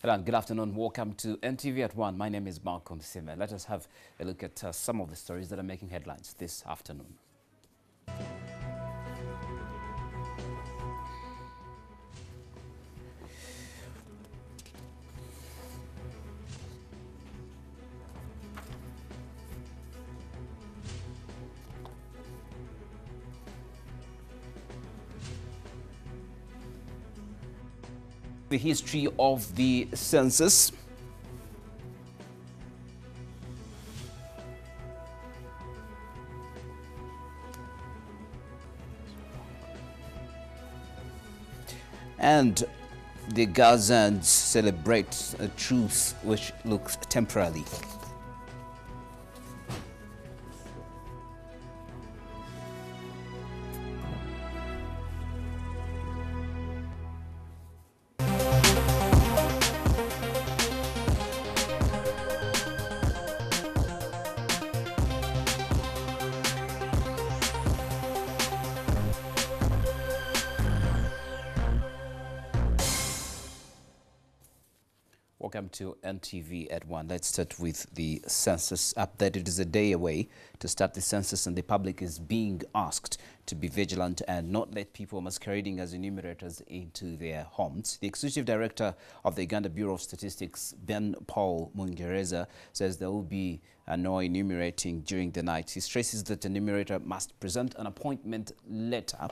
Hello and good afternoon. Welcome to Ntv at One. My name is Malcolm Sime. Let us have a look at some of the stories that are making headlines this afternoon. The history of the census. And the Gazans celebrate a truce which looks temporary. Welcome to Ntv at One. Let's start with the census update. It is a day away to start the census, and the public is being asked to be vigilant and not let people masquerading as enumerators into their homes. The Executive Director of the Uganda Bureau of Statistics, Ben Paul Mungereza, says there will be no enumerating during the night. He stresses that the enumerator must present an appointment letter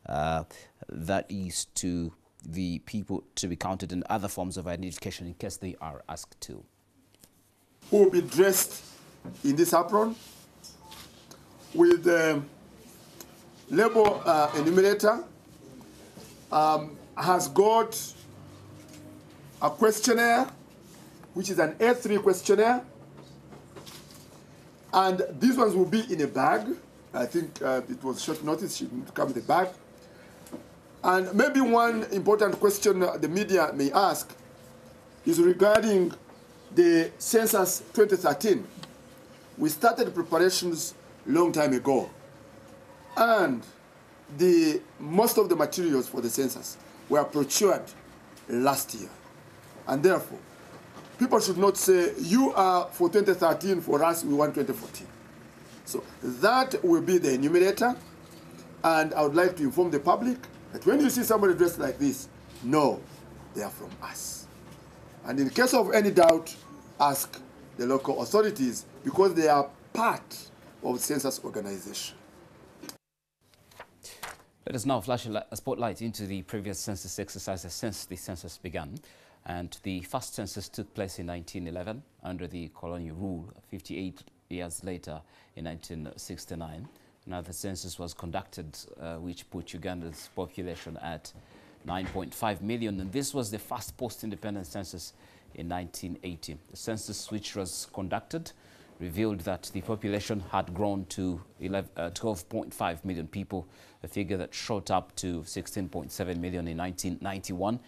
that is to the people to be counted in other forms of identification in case they are asked to. Who will be dressed in this apron with the label enumerator, has got a questionnaire, which is an A3 questionnaire, and these ones will be in a bag. I think it was short notice, she need to come with a bag. And maybe one important question the media may ask is regarding the Census 2013. We started preparations long time ago, and most of the materials for the census were procured last year. And therefore, people should not say, you are for 2013, for us we want 2014. So that will be the enumerator, and I would like to inform the public that when you see somebody dressed like this, know they are from us. And in case of any doubt, ask the local authorities, because they are part of the census organization. Let us now flash a spotlight into the previous census exercises since the census began. And the first census took place in 1911 under the colonial rule. 58 years later, in 1969. Now, the census was conducted, which put Uganda's population at 9.5 million, and this was the first post-independent census in 1980. The census, which was conducted, revealed that the population had grown to 12.5 million people, a figure that shot up to 16.7 million in 1991.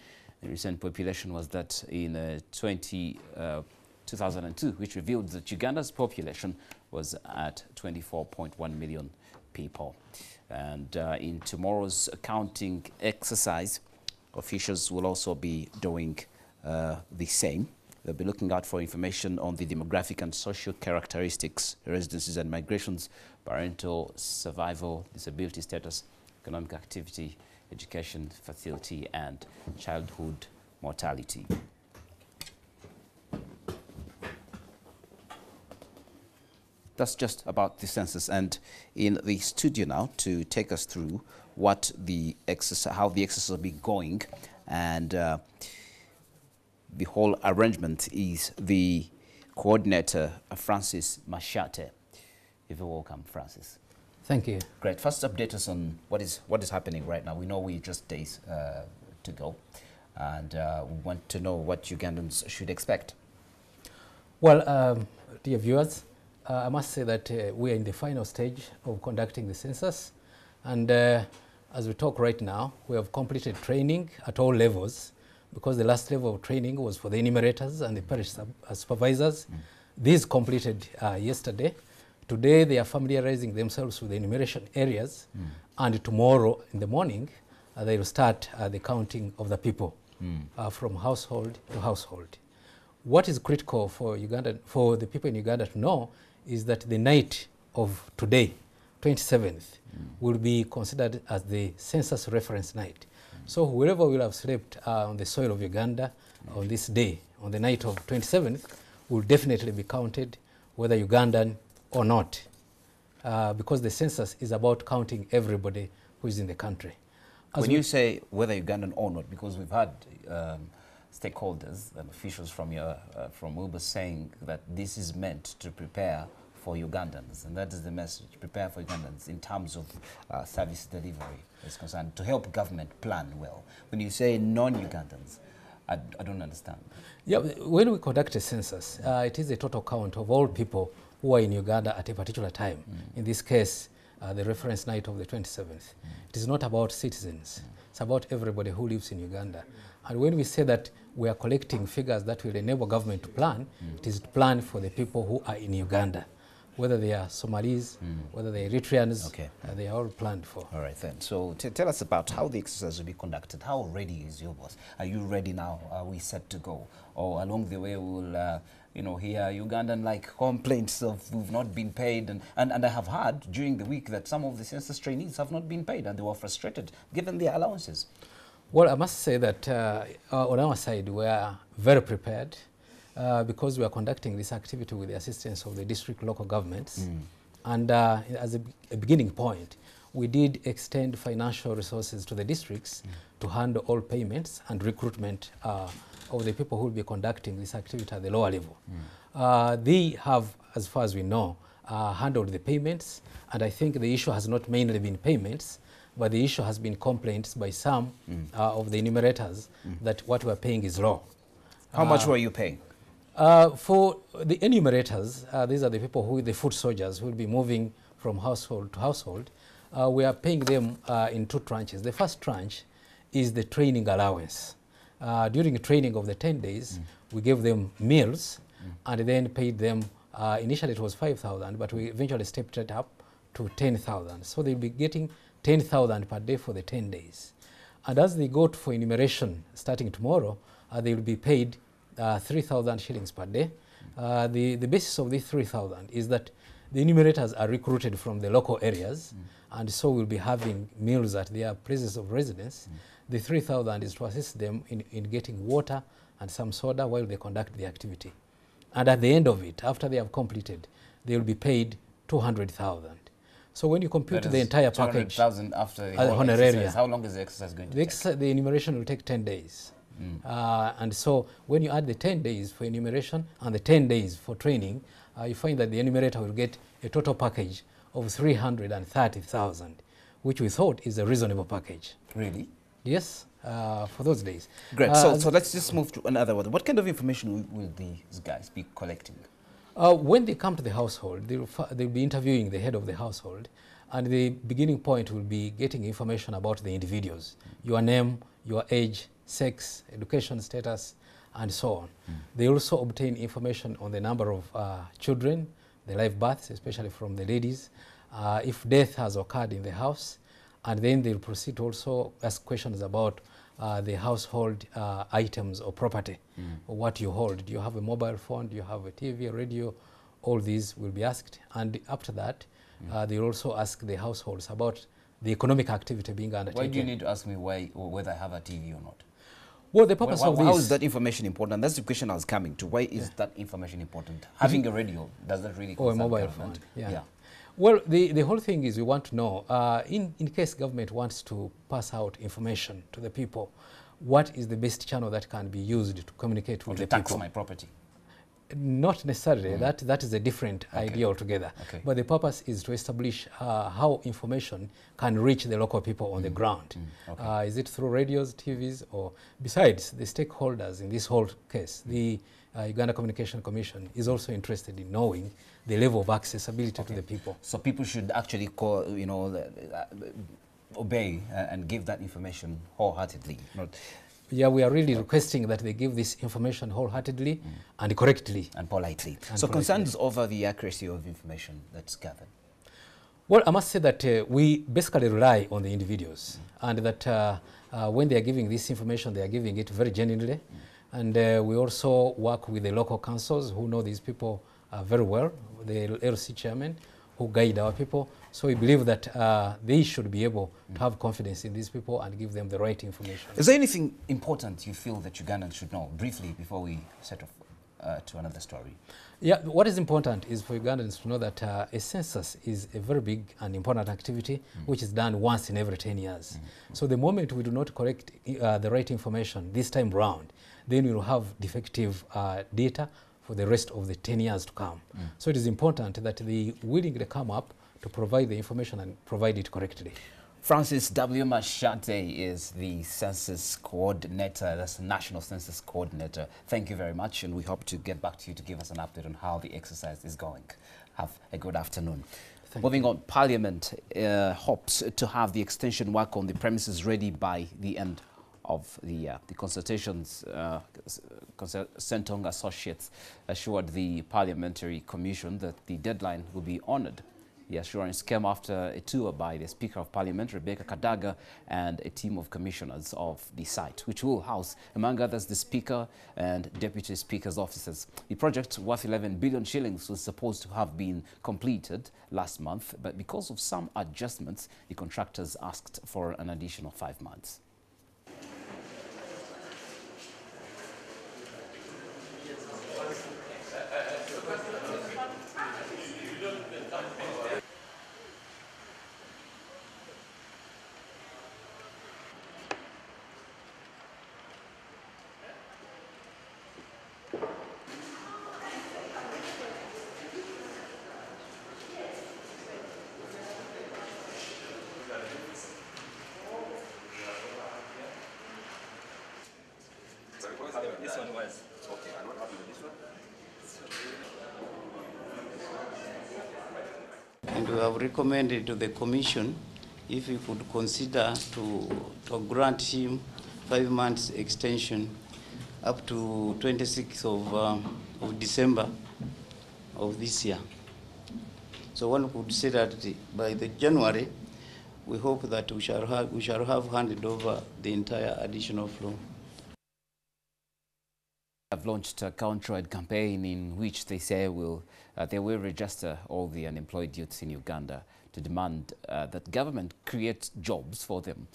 The recent population was that in 2002, which revealed that Uganda's population was at 24.1 million people. And in tomorrow's counting exercise, officials will also be doing the same. They'll be looking out for information on the demographic and social characteristics, residences and migrations, parental survival, disability status, economic activity, education, fertility, and childhood mortality. That's just about the census, and in the studio now to take us through what the exercise, how the exercise will be going, and the whole arrangement is the coordinator, Francis Mashate. You're welcome, Francis. Thank you. Great. First, update us on what is happening right now. We know we're just days to go, and we want to know what Ugandans should expect. Well, dear viewers, I must say that we are in the final stage of conducting the census, and as we talk right now, we have completed training at all levels, because the last level of training was for the enumerators and the parish supervisors. These completed yesterday. Today they are familiarizing themselves with the enumeration areas, and tomorrow in the morning they will start the counting of the people. from household to household. What is critical for Uganda, for the people in Uganda to know, is that the night of today, 27th, will be considered as the census reference night. So whoever will have slept on the soil of Uganda on this day, on the night of 27th, will definitely be counted, whether Ugandan or not, because the census is about counting everybody who is in the country. When you say whether Ugandan or not, because we've had stakeholders and officials from Uber saying that this is meant to prepare for Ugandans, and that is the message, prepare for Ugandans in terms of service delivery is concerned, to help government plan well. When you say non-Ugandans, I don't understand. Yeah, when we conduct a census, it is a total count of all people who are in Uganda at a particular time. In this case, the reference night of the 27th. It is not about citizens. It's about everybody who lives in Uganda. And when we say that we are collecting figures that will enable government to plan, it is to plan for the people who are in Uganda. Whether they are Somalis, whether they are Eritreans, they are all planned for. All right then. So tell us about how the exercise will be conducted. How ready is your boss? Are you ready now? Are we set to go? Or along the way we'll hear Ugandan-like complaints of we've not been paid. And I have heard during the week that some of the census trainees have not been paid and they were frustrated given their allowances. Well, I must say that on our side we are very prepared. Because we are conducting this activity with the assistance of the district local governments. And as a beginning point, we did extend financial resources to the districts to handle all payments and recruitment of the people who will be conducting this activity at the lower level. They have, as far as we know, handled the payments, and I think the issue has not mainly been payments, but the issue has been complaints by some of the enumerators that what we are paying is low. How much were you paying? For the enumerators, these are the people who, the foot soldiers, who will be moving from household to household. We are paying them in two tranches. The first tranche is the training allowance. During the training of the 10 days, we gave them meals and then paid them, initially it was 5,000, but we eventually stepped it up to 10,000. So they'll be getting 10,000 per day for the 10 days. And as they go for enumeration starting tomorrow, they will be paid 3,000 shillings per day. The basis of this 3,000 is that the enumerators are recruited from the local areas, and so we'll be having meals at their places of residence. The 3,000 is to assist them in getting water and some soda while they conduct the activity. And at the end of it, after they have completed, they will be paid 200,000. So when you compute the entire package, 200,000 after the honorarium. How long is the exercise going to take? The enumeration will take 10 days. And so when you add the 10 days for enumeration and the 10 days for training, you find that the enumerator will get a total package of 330,000, which we thought is a reasonable package. Really? Yes, for those days. Great. So let's just move to another one. What kind of information will these guys be collecting? When they come to the household, they'll be interviewing the head of the household, and the beginning point will be getting information about the individuals, your name, your age, sex, education status, and so on. They also obtain information on the number of children, the live births, especially from the ladies, if death has occurred in the house, and then they'll proceed to also ask questions about the household items or property, or what you hold. Do you have a mobile phone? Do you have a TV, a radio? All these will be asked. And after that, they'll also ask the households about the economic activity being undertaken. Why do you need to ask me why or whether I have a TV or not? Well, the purpose of this... How is that information important? That's the question I was coming to. Why is that information important? Having a radio, does that really concern or a mobile phone? Yeah. Well, the whole thing is we want to know, in case government wants to pass out information to the people, what is the best channel that can be used to communicate with the people? To tax my property? Not necessarily. That is a different idea altogether. But the purpose is to establish how information can reach the local people on the ground. Is it through radios, TVs, or besides the stakeholders in this whole case? The Uganda Communication Commission is also interested in knowing the level of accessibility to the people. So people should actually call, obey and give that information wholeheartedly. Yeah, we are really requesting that they give this information wholeheartedly and correctly. And politely. So concerns over the accuracy of information that's gathered? Well, I must say that we basically rely on the individuals, and that when they are giving this information, they are giving it very genuinely. And we also work with the local councils who know these people very well, the LC chairman who guide our people. So we believe that they should be able to have confidence in these people and give them the right information. Is there anything important you feel that Ugandans should know, briefly, before we set off to another story? Yeah, what is important is for Ugandans to know that a census is a very big and important activity which is done once in every 10 years. So the moment we do not collect the right information this time round, then we will have defective data for the rest of the 10 years to come. So it is important that they willingly come up to provide the information and provide it correctly. Francis W. Mashate is the census coordinator, that's the National Census Coordinator. Thank you very much, and we hope to get back to you to give us an update on how the exercise is going. Have a good afternoon. Moving on, Parliament hopes to have the extension work on the premises ready by the end of the year. The consultations, Sentong Associates assured the Parliamentary Commission that the deadline will be honoured. The assurance came after a tour by the Speaker of Parliament, Rebecca Kadaga, and a team of commissioners of the site, which will house, among others, the Speaker and Deputy Speaker's offices. The project, worth 11 billion shillings, was supposed to have been completed last month, but because of some adjustments, the contractors asked for an additional 5 months. This one was okay. And what happened with this one? And we have recommended to the Commission if we could consider to grant him 5 months extension up to 26th of December of this year. So one could say that by the January, we hope that we shall have handed over the entire additional flow. Have launched a countrywide campaign in which they say they will register all the unemployed youths in Uganda to demand that government create jobs for them.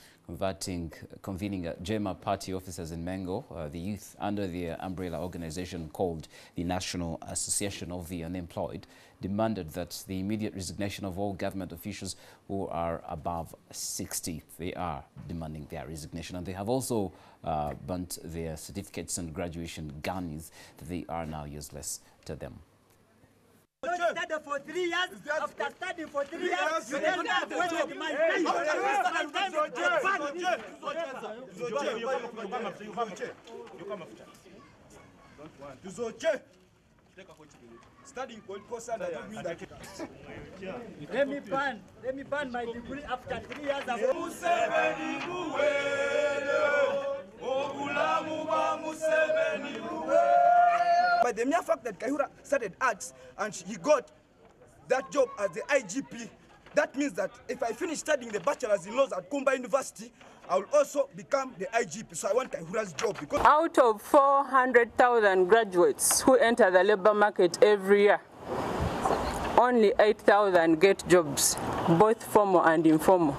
Convening JEMA party officers in Mengo, the youth under the umbrella organization called the National Association of the Unemployed, demanded that the immediate resignation of all government officials who are above 60. They are demanding their resignation, and they have also burnt their certificates and graduation gurneys that they are now useless to them. Study for 3 years. After studying for 3 years, you don't have to wait my Let me ban my degree after 3 years. By the mere fact that Kahura studied arts and he got that job as the IGP, that means that if I finish studying the bachelor's in laws at Kumba University, I will also become the IGP. So I want Kahura's job. Because out of 400,000 graduates who enter the labor market every year, only 8,000 get jobs, both formal and informal.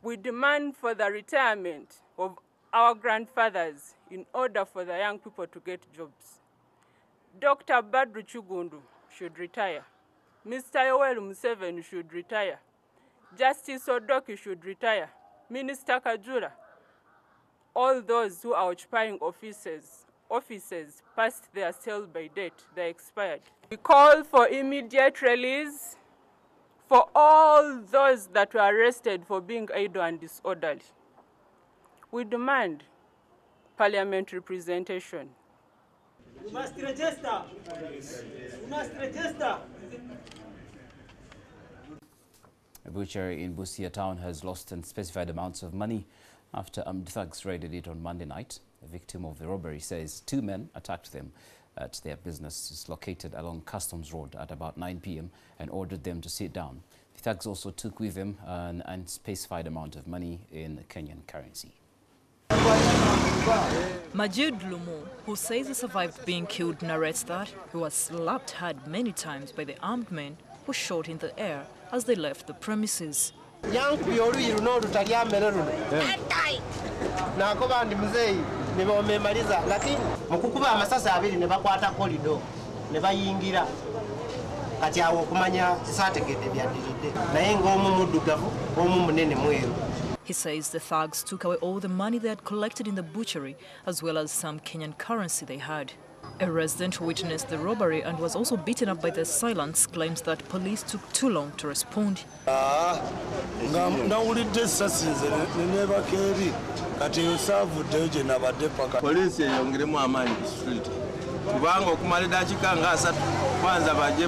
We demand for the retirement of our grandfathers in order for the young people to get jobs. Dr. Badru Chugundu should retire. Mr. Yoweri Museveni should retire. Justice Odoki should retire. Minister Kajura. All those who are occupying offices past their sell-by date, they expired. We call for immediate release for all those that were arrested for being idle and disorderly. We demand parliament representation. You must register. You must register. A butcher in Busia town has lost unspecified amounts of money after armed thugs raided it on Monday night. The victim of the robbery says 2 men attacked them at their business located along Customs Road at about 9 p.m. and ordered them to sit down. The thugs also took with them an unspecified amount of money in Kenyan currency. Majid Lumu, who says he survived being killed, narrates that he was slapped hard many times by the armed men who shot in the air as they left the premises. He says the thugs took away all the money they had collected in the butchery, as well as some Kenyan currency they had. A resident who witnessed the robbery and was also beaten up by the assailants claims that police took too long to respond. Police yongeremu amani street. Kubango kumalida chikanga asatu kwanza baje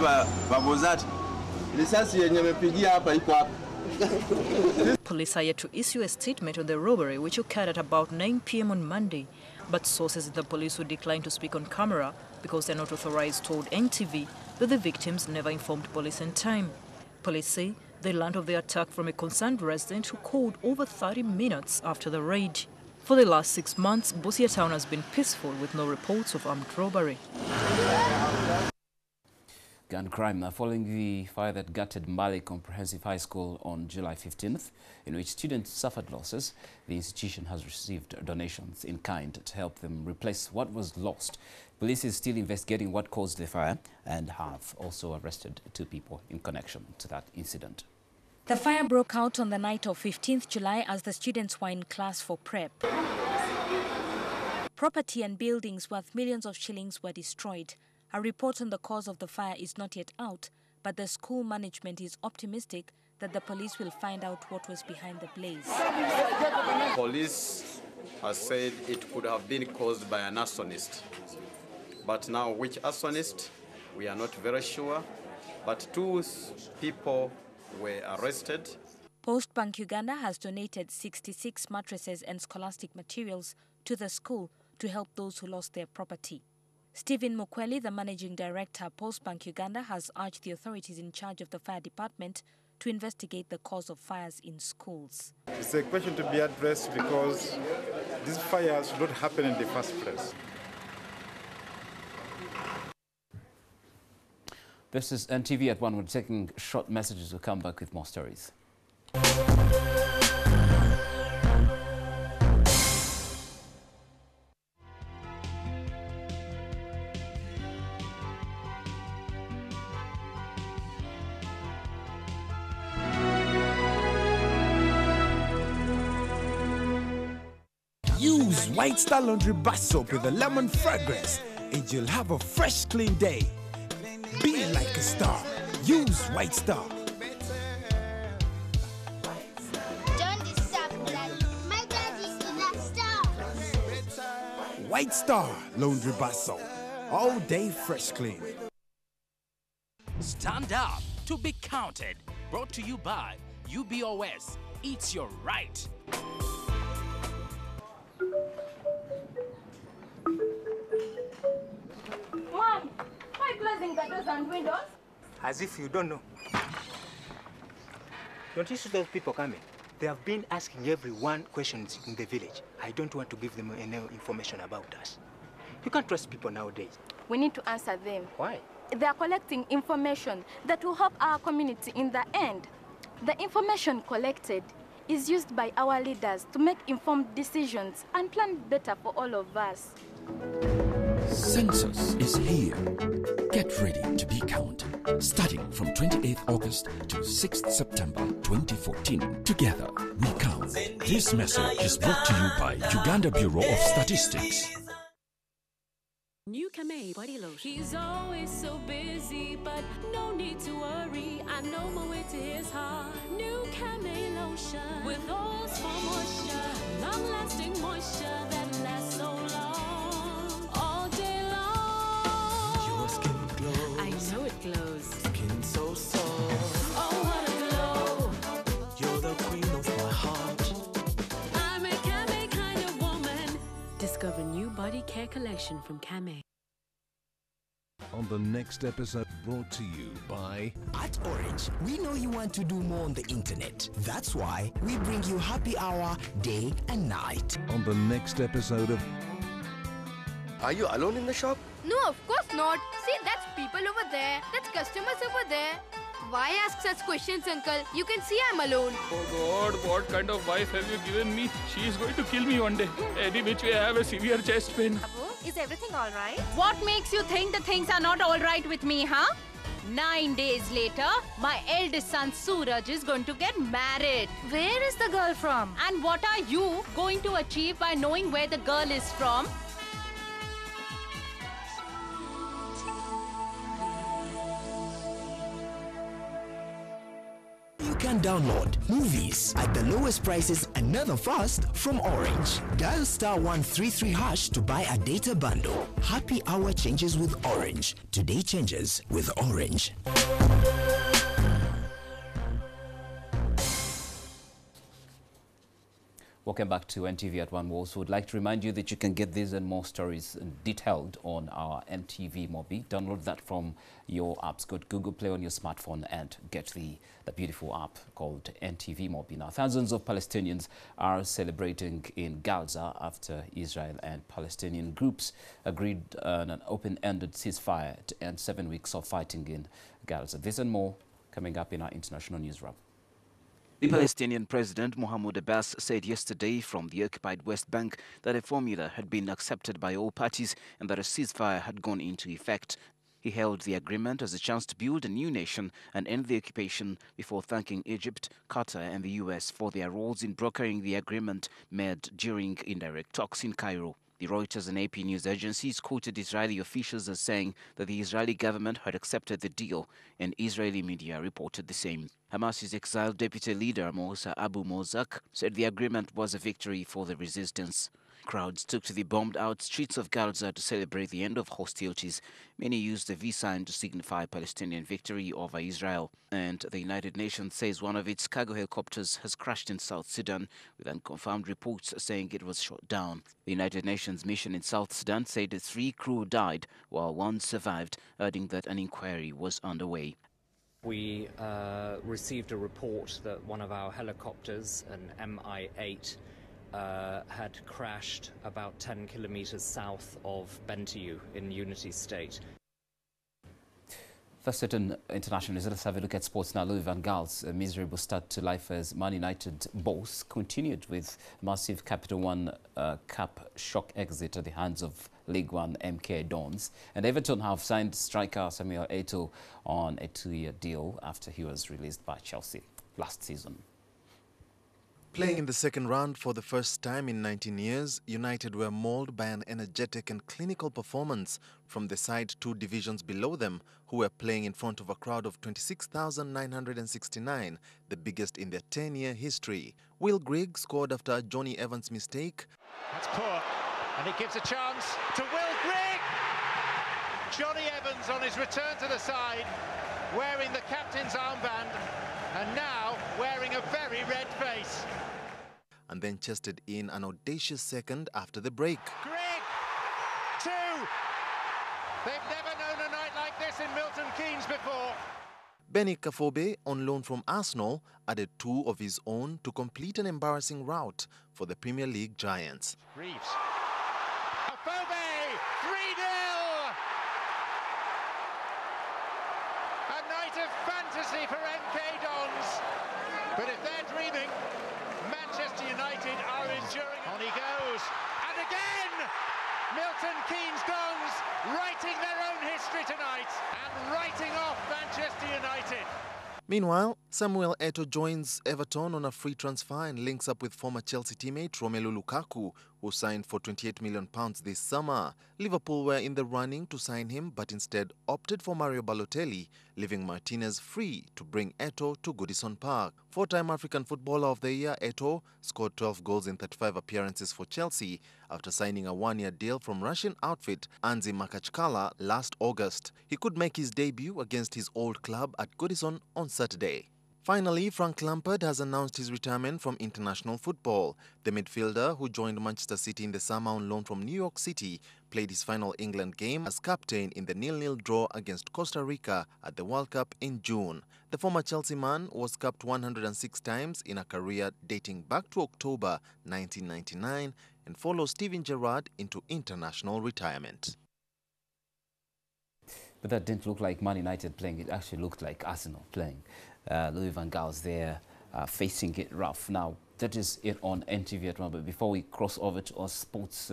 babozati. Risasi yenye mepigia hapa iko hapa. Police are yet to issue a statement on the robbery, which occurred at about 9 p.m. on Monday. But sources in the police who declined to speak on camera because they're not authorized told NTV that the victims never informed police in time. Police say they learned of the attack from a concerned resident who called over 30 minutes after the raid. For the last 6 months, Busia town has been peaceful with no reports of armed robbery. Gun crime following the fire that gutted Mbale Comprehensive High School on July 15th, in which students suffered losses. The institution has received donations in kind to help them replace what was lost. Police is still investigating what caused the fire and have also arrested 2 people in connection to that incident. The fire broke out on the night of 15th July as the students were in class for prep. Property and buildings worth millions of shillings were destroyed. A report on the cause of the fire is not yet out, but the school management is optimistic that the police will find out what was behind the blaze. Police has said it could have been caused by an arsonist. But now which arsonist, we are not very sure. But 2 people were arrested. Post Bank Uganda has donated 66 mattresses and scholastic materials to the school to help those who lost their property. Stephen Mukweli, the managing director of Post Bank Uganda, has urged the authorities in charge of the fire department to investigate the cause of fires in schools. It's a question to be addressed because these fires should not happen in the first place. This is Ntv at One. We're taking short messages. We'll come back with more stories. Use White Star Laundry Bar Soap with a lemon fragrance and you'll have a fresh, clean day. Be like a star. Use White Star. Don't disturb Daddy. My daddy is a star. White Star Laundry Bar Soap. All day fresh clean. Stand up to be counted. Brought to you by UBOS. It's your right. Mom, why closing the doors and windows? As if you don't know. Don't you see those people coming? They have been asking everyone questions in the village. I don't want to give them any information about us. You can't trust people nowadays. We need to answer them. Why? They are collecting information that will help our community in the end. The information collected is used by our leaders to make informed decisions and plan better for all of us. Census is here. Get ready to be counted. Starting from 28th August to 6th September 2014. Together, we count. This message is brought to you by Uganda Bureau of Statistics. New Kamei body lotion. He's always so busy, but no need to worry. I know my way to his heart. New Kamei lotion with oils for moisture, long-lasting moisture that lasts so long, all day long. Your skin glows. I know it glows. Skin so soft. Oh, what a glow! You're the queen of my heart. I'm a Kamei kind of woman. Discover new body care collection from Kamei. On the next episode, brought to you by... At Orange, we know you want to do more on the internet. That's why we bring you happy hour day and night. On the next episode of... Are you alone in the shop? No, of course not. See, that's people over there. That's customers over there. Why ask such questions, uncle? You can see I'm alone. Oh God, what kind of wife have you given me? She is going to kill me one day. Any which way I have a severe chest pain. Abu, is everything all right? What makes you think the things are not all right with me, huh? 9 days later, my eldest son Suraj is going to get married. Where is the girl from? And what are you going to achieve by knowing where the girl is from? You can download movies at the lowest prices and never fast from Orange. Dial *133# to buy a data bundle. Happy hour changes with Orange. Today changes with Orange. Welcome back to NTV at One. We also would like to remind you that you can get these and more stories detailed on our NTV Mobi. Download that from your apps. Go to Google Play on your smartphone and get the beautiful app called NTV Mobi. Now, thousands of Palestinians are celebrating in Gaza after Israel and Palestinian groups agreed on an open-ended ceasefire to end 7 weeks of fighting in Gaza. This and more coming up in our international news wrap. The Palestinian President Mahmoud Abbas said yesterday from the occupied West Bank that a formula had been accepted by all parties and that a ceasefire had gone into effect. He hailed the agreement as a chance to build a new nation and end the occupation before thanking Egypt, Qatar and the US for their roles in brokering the agreement made during indirect talks in Cairo. The Reuters and AP news agencies quoted Israeli officials as saying that the Israeli government had accepted the deal, and Israeli media reported the same. Hamas's exiled deputy leader Moussa Abu Mozak said the agreement was a victory for the resistance. Crowds took to the bombed-out streets of Gaza to celebrate the end of hostilities. Many used the V sign to signify Palestinian victory over Israel. And the United Nations says one of its cargo helicopters has crashed in South Sudan, with unconfirmed reports saying it was shot down. The United Nations mission in South Sudan said 3 crew died, while 1 survived, adding that an inquiry was underway. We received a report that one of our helicopters, an Mi-8, had crashed about 10 kilometers south of Bentiu in Unity State. First at an international news, let's have a look at sports now. Louis van Gaal's miserable start to life as Man United boss continued with massive Capital One Cup shock exit at the hands of League One MK Dons. And Everton have signed striker Samuel Eto'o on a 2-year deal after he was released by Chelsea last season. Playing in the second round for the first time in 19 years, United were mauled by an energetic and clinical performance from the side 2 divisions below them, who were playing in front of a crowd of 26,969, the biggest in their 10-year history. Will Grigg scored after Johnny Evans' mistake. That's poor, and it gives a chance to Will Grigg! Johnny Evans on his return to the side, wearing the captain's armband, and now wearing a very red face. And then chested in an audacious second after the break. Grigg! 2! They've never known a night like this in Milton Keynes before. Benny Kafobe, on loan from Arsenal, added 2 of his own to complete an embarrassing rout for the Premier League giants. Reeves. Kafobe! 3-0! A night of fantasy for MK Dons. But if they're dreaming, Manchester United are enduring. On he goes. And again, Milton Keynes Dons writing their own history tonight and writing off Manchester United. Meanwhile, Samuel Eto'o joins Everton on a free transfer and links up with former Chelsea teammate Romelu Lukaku, who signed for £28 million this summer. Liverpool were in the running to sign him, but instead opted for Mario Balotelli, leaving Martinez free to bring Eto'o to Goodison Park. 4-time African Footballer of the Year, Eto'o scored 12 goals in 35 appearances for Chelsea after signing a 1-year deal from Russian outfit Anzi Makachkala last August. He could make his debut against his old club at Goodison on Saturday. Finally, Frank Lampard has announced his retirement from international football. The midfielder, who joined Manchester City in the summer on loan from New York City, played his final England game as captain in the 0-0 draw against Costa Rica at the World Cup in June. The former Chelsea man was capped 106 times in a career dating back to October 1999 and follows Steven Gerrard into international retirement. But that didn't look like Man United playing. It actually looked like Arsenal playing. Louis van Gaal's there facing it rough. Now, that is it on NTV At One. But before we cross over to our sports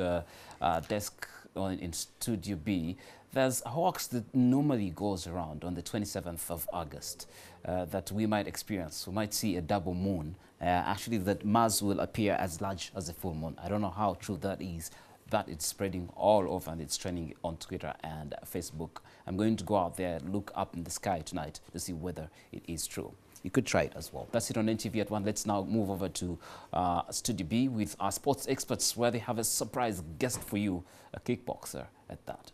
desk in Studio B, there's a hoax that normally goes around on the 27th of August that we might experience. We might see a double moon. Actually, that Mars will appear as large as a full moon. I don't know how true that is. That it's spreading all over and it's trending on Twitter and Facebook. I'm going to go out there and look up in the sky tonight to see whether it is true. You could try it as well. That's it on NTV At One. Let's now move over to Studio B with our sports experts, where they have a surprise guest for you, a kickboxer at that.